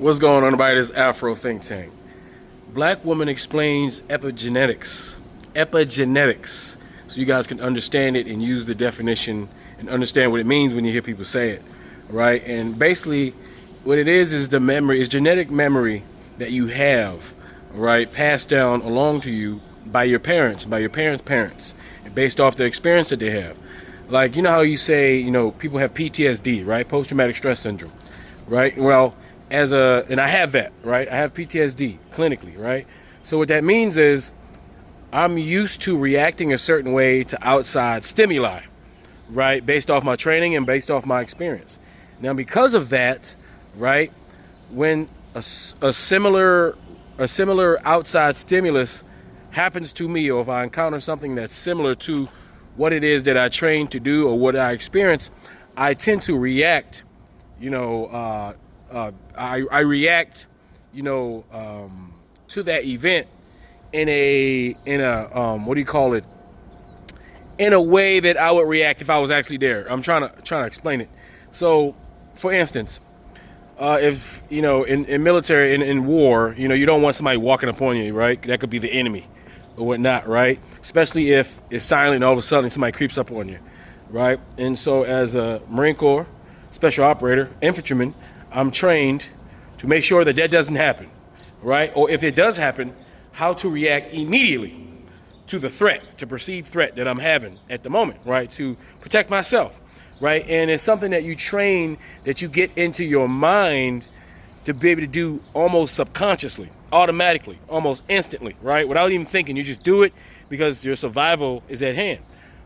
What's going on, everybody? This Afro Think Tank. Black woman explains epigenetics. Epigenetics. So you guys can understand it and use the definition and understand what it means when you hear people say it. Right? And basically, what it is the memory, is genetic memory that you have, right, passed down along to you by your parents, parents, and based off the experience that they have. Like, you know how you say, people have PTSD, right? Post-traumatic stress syndrome, right? Well, and I have that, right? I have PTSD clinically, right? So what that means is I'm used to reacting a certain way to outside stimuli, right? Based off my training and based off my experience. Now, because of that, right, when a similar outside stimulus happens to me, or if I encounter something that's similar to what it is that I trained to do or what I experience, I tend to react, I react, to that event in a in a way that I would react if I was actually there. I'm trying to explain it. So, for instance, if in military, in war, you don't want somebody walking upon you, right? That could be the enemy or whatnot, right? Especially if it's silent and all of a sudden somebody creeps up on you, right? And so, as a Marine Corps special operator, infantryman, I'm trained to make sure that doesn't happen, right? Or if it does happen, how to react immediately to the threat, to perceived threat that I'm having at the moment, right? To protect myself, right? And it's something that you train, that you get into your mind to be able to do almost subconsciously, automatically, almost instantly, right? Without even thinking, you just do it because your survival is at hand.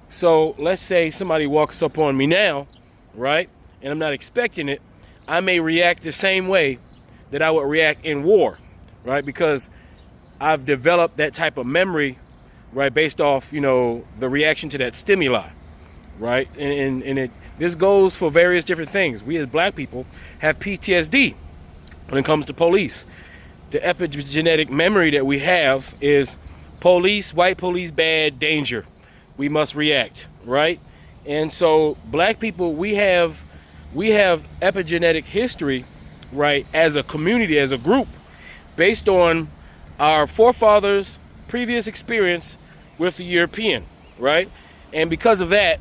So let's say somebody walks up on me now, right? And I'm not expecting it. I may react the same way that I would react in war, right? Because I've developed that type of memory, right, based off, the reaction to that stimuli, right? And this goes for various different things. We as black people have PTSD when it comes to police. The epigenetic memory that we have is police, white police, bad, danger. We must react, right? And so black people, we have epigenetic history, right, as a community, as a group, based on our forefathers' previous experience with the European, right? And because of that,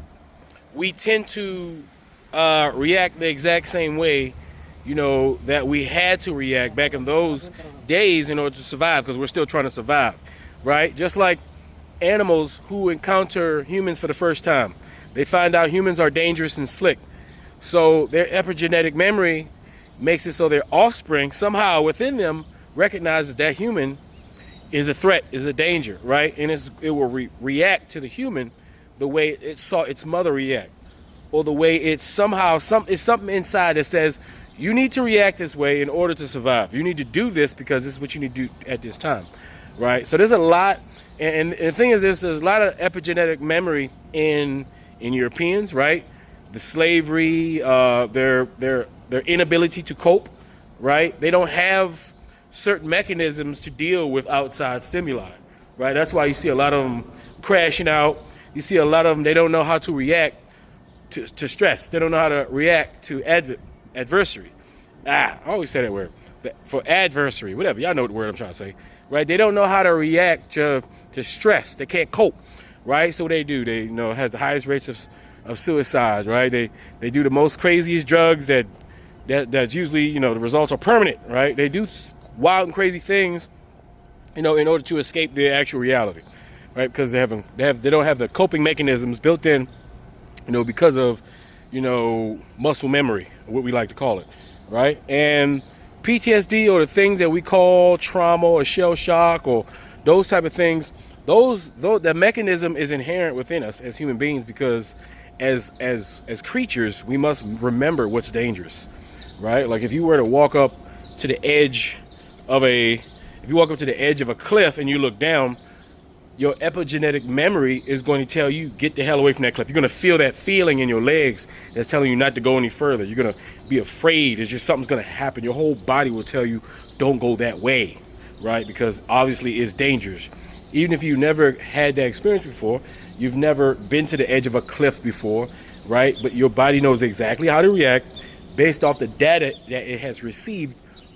we tend to react the exact same way, that we had to react back in those days in order to survive, because we're still trying to survive, right? Just like animals who encounter humans for the first time. They find out humans are dangerous and slick. So their epigenetic memory makes it so their offspring somehow within them recognizes that human is a threat, is a danger, right? And it will react to the human the way it saw its mother react, or the way it's something inside that says you need to react this way in order to survive. You need to do this because this is what you need to do at this time, right? So there's a lot, and the thing is, there's a lot of epigenetic memory in Europeans, right? The slavery, their inability to cope, right? They don't have certain mechanisms to deal with outside stimuli, right? That's why you see a lot of them crashing out. You see a lot of them, they don't know how to react to stress. They don't know how to react to adversary. I always say that word. For adversary, whatever. Y'all know what word I'm trying to say, right? They don't know how to react to stress. They can't cope, right? So what they do, they has the highest rates of suicide, right? They do the most craziest drugs that's usually, the results are permanent, right? They do wild and crazy things, in order to escape the actual reality, right? Because they don't have the coping mechanisms built in, because of, muscle memory, what we like to call it, right? And PTSD, or the things that we call trauma or shell shock or those type of things, the mechanism is inherent within us as human beings, because as creatures, we must remember what's dangerous, right? Like if you were to walk up to the edge of a cliff and you look down, your epigenetic memory is going to tell you, get the hell away from that cliff. You're going to feel that feeling in your legs that's telling you not to go any further. You're going to be afraid. It's just something's going to happen. Your whole body will tell you, don't go that way, right? Because obviously it's dangerous. Even if you never had that experience before, you've never been to the edge of a cliff before, right? But your body knows exactly how to react based off the data that it has received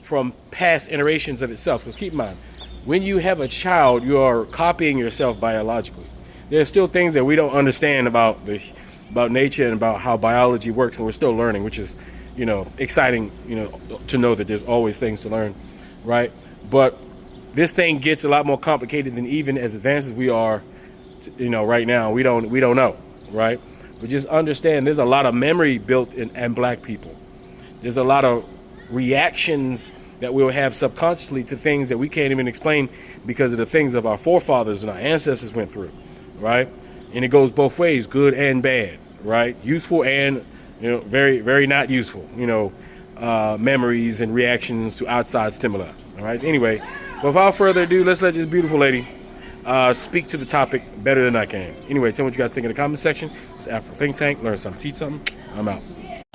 from past iterations of itself. Because keep in mind, when you have a child, you are copying yourself biologically. There's still things that we don't understand about nature and about how biology works, and we're still learning, which is, exciting, to know that there's always things to learn, right? But this thing gets a lot more complicated than even as advanced as we are, right now. We don't know, right? But just understand, there's a lot of memory built in Black people. There's a lot of reactions that we'll have subconsciously to things that we can't even explain because of the things that our forefathers and our ancestors went through, right? And it goes both ways, good and bad, right? Useful and, very, very not useful, memories and reactions to outside stimuli, all right? Anyway, without further ado, let's let this beautiful lady speak to the topic better than I can. Anyway, tell me what you guys think in the comment section. It's Afro Think Tank. Learn something, teach something. I'm out.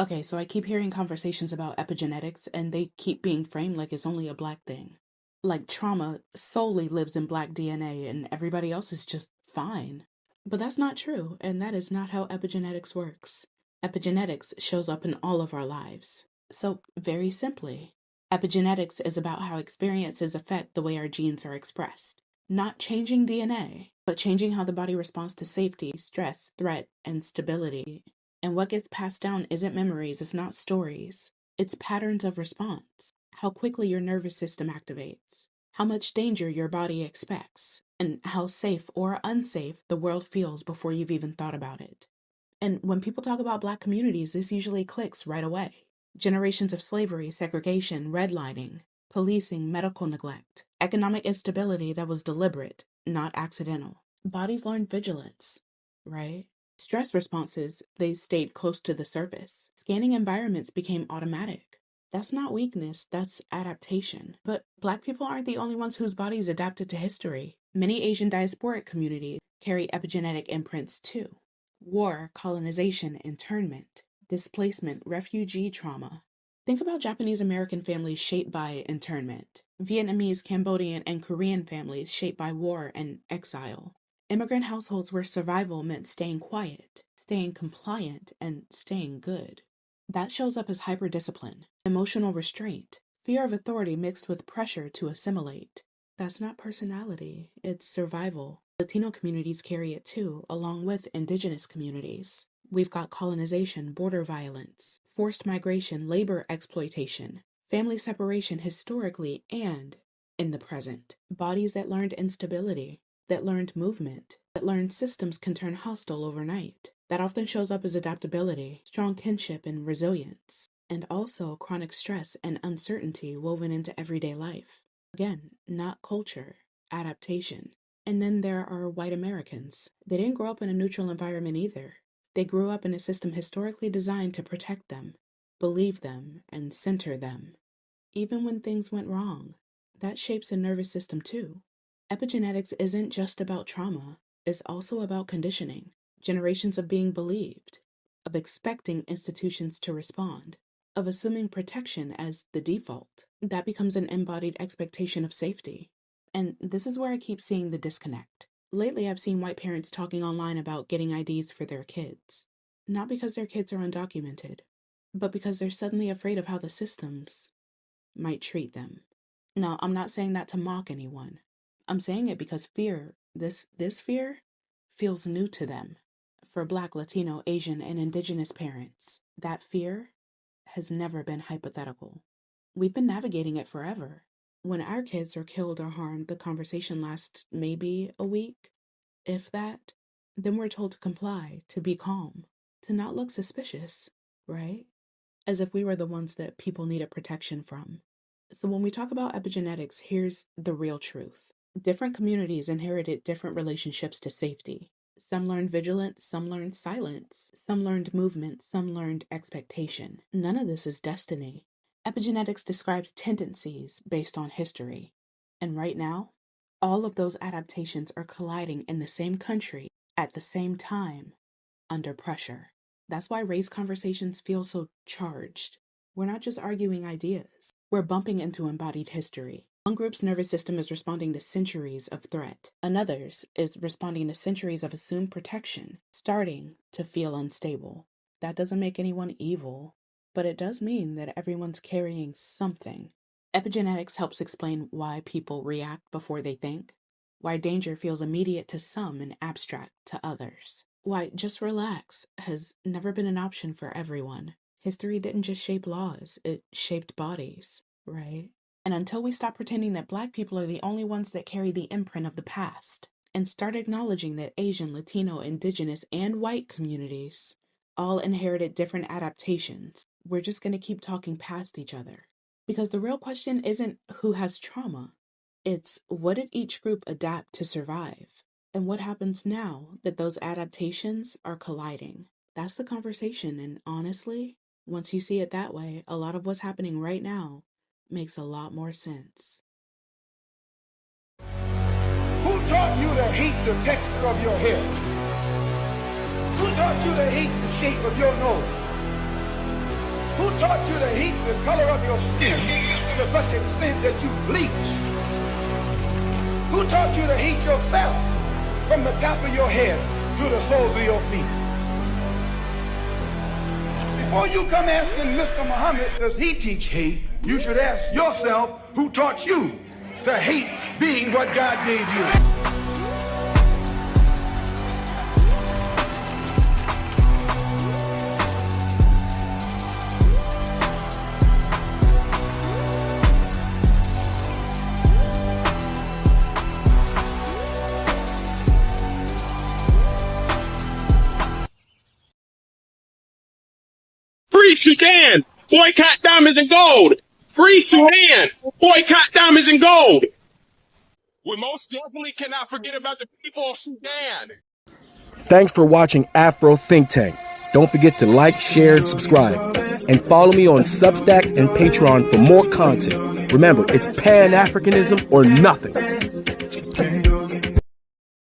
Okay, so I keep hearing conversations about epigenetics, and they keep being framed like it's only a Black thing. Like trauma solely lives in Black DNA, and everybody else is just fine. But that's not true, and that is not how epigenetics works. Epigenetics shows up in all of our lives. So, very simply, epigenetics is about how experiences affect the way our genes are expressed. Not changing DNA, but changing how the body responds to safety, stress, threat, and stability. And what gets passed down isn't memories, it's not stories. It's patterns of response. How quickly your nervous system activates. How much danger your body expects. And how safe or unsafe the world feels before you've even thought about it. And when people talk about Black communities, this usually clicks right away. Generations of slavery, segregation, redlining, policing, medical neglect, economic instability that was deliberate, not accidental. Bodies learned vigilance, right? Stress responses, they stayed close to the surface. Scanning environments became automatic. That's not weakness, that's adaptation. But Black people aren't the only ones whose bodies adapted to history. Many Asian diasporic communities carry epigenetic imprints too. War, colonization, internment, displacement, refugee trauma. Think about Japanese American families shaped by internment, Vietnamese, Cambodian, and Korean families shaped by war and exile. Immigrant households where survival meant staying quiet, staying compliant, and staying good. That shows up as hyperdiscipline, emotional restraint, fear of authority mixed with pressure to assimilate. That's not personality, it's survival. Latino communities carry it too, along with indigenous communities. We've got colonization, border violence, forced migration, labor exploitation, family separation historically and in the present. Bodies that learned instability, that learned movement, that learned systems can turn hostile overnight. That often shows up as adaptability, strong kinship, and resilience, and also chronic stress and uncertainty woven into everyday life. Again, not culture, adaptation. And then there are white Americans. They didn't grow up in a neutral environment either. They grew up in a system historically designed to protect them, believe them, and center them. Even when things went wrong, that shapes a nervous system too. Epigenetics isn't just about trauma, it's also about conditioning, generations of being believed, of expecting institutions to respond, of assuming protection as the default. That becomes an embodied expectation of safety. And this is where I keep seeing the disconnect. Lately, I've seen white parents talking online about getting IDs for their kids. Not because their kids are undocumented, but because they're suddenly afraid of how the systems might treat them. Now, I'm not saying that to mock anyone. I'm saying it because fear, this fear, feels new to them. For Black, Latino, Asian, and Indigenous parents, that fear has never been hypothetical. We've been navigating it forever. When our kids are killed or harmed, the conversation lasts maybe a week, if that. Then we're told to comply, to be calm, to not look suspicious, right? As if we were the ones that people needed protection from. So when we talk about epigenetics, here's the real truth. Different communities inherited different relationships to safety. Some learned vigilance, some learned silence, some learned movement, some learned expectation. None of this is destiny. Epigenetics describes tendencies based on history. And right now, all of those adaptations are colliding in the same country at the same time under pressure. That's why race conversations feel so charged. We're not just arguing ideas. We're bumping into embodied history. One group's nervous system is responding to centuries of threat. Another's is responding to centuries of assumed protection, starting to feel unstable. That doesn't make anyone evil, but it does mean that everyone's carrying something. Epigenetics helps explain why people react before they think, why danger feels immediate to some and abstract to others, why just relax has never been an option for everyone. History didn't just shape laws, it shaped bodies, right? And until we stop pretending that Black people are the only ones that carry the imprint of the past, and start acknowledging that Asian, Latino, Indigenous, and white communities all inherited different adaptations, we're just going to keep talking past each other. Because the real question isn't who has trauma, it's what did each group adapt to survive? And what happens now that those adaptations are colliding? That's the conversation, and honestly, once you see it that way, a lot of what's happening right now makes a lot more sense. Who taught you to hate the texture of your hair? Who taught you to hate the shape of your nose? Who taught you to hate the color of your skin to such an extent that you bleach? Who taught you to hate yourself from the top of your head to the soles of your feet? Before you come asking Mr. Muhammad, does he teach hate, you should ask yourself, who taught you to hate being what God gave you? Free Sudan! Boycott diamonds and gold! Free Sudan! Boycott diamonds and gold! We most definitely cannot forget about the people of Sudan! Thanks for watching Afro Think Tank. Don't forget to like, share, and subscribe. And follow me on Substack and Patreon for more content. Remember, it's Pan-Africanism or nothing.